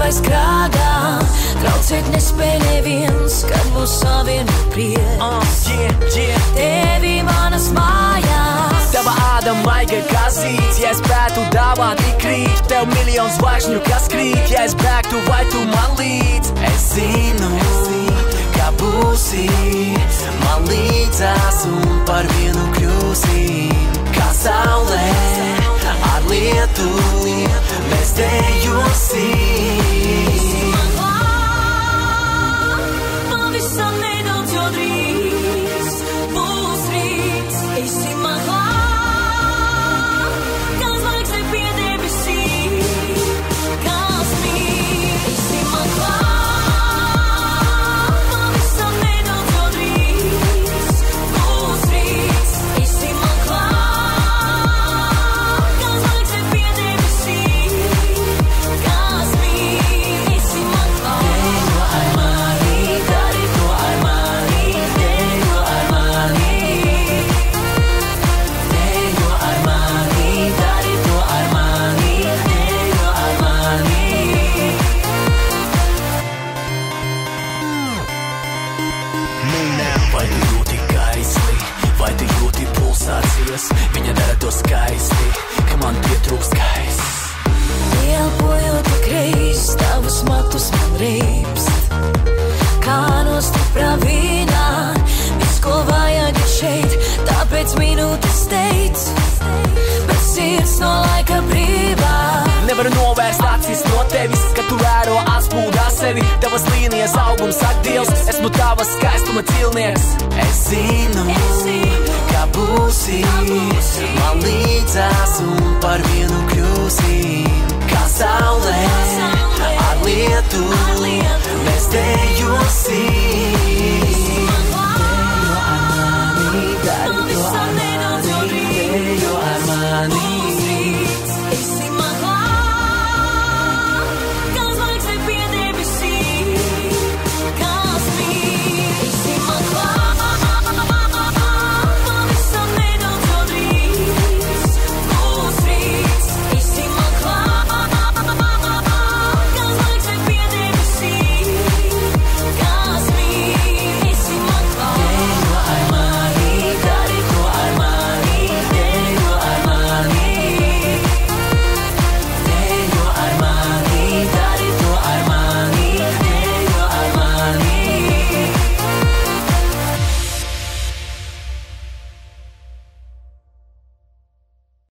bez krāgām. Traucēt nespēj neviens, kad mūs savieno prieks. Tevi manas mājās. Tava āda maiga kā zīts, ja es spētu dāvāt tik rīt. Tev miljons zvaigžņu, kas krīt, ja es bēgtu vai tu man līdz. Es zinu, kā būsi man līdzās un par vienu kļūsi. Kā saulē ar lietu mēs dejosim. Pavisam nedaudz, jo drīz būs rīts. Esi man klāt, kā zvaigzne pie debesīm, kā smīt. Esi man klāt, pavisam nedaudz, jo drīz būs rīts. Esi man klāt, kā zvaigzne pie debesīm, kā smīt. Esi man klāt. Vai tu jūti gaisli, vai tu jūti pulsācijas? Viņa dara to skaisti, ka man pietrūkst gaiss. Ielpojot tik reiz, tavus matus man reibst. Kā no stiprā vīnā, viss, ko vajag ir šeit. Tāpēc minūtes teic, bet sirds no laika brīvā. Nevaru novērst acis no tevis, kad tu vēro atspūdā sevi. Tavas līnijas augums ak Dievs, esmu tavas skaistuma cilnieks. Es zinu, kā būsi man līdzās un par vienu kļūsi.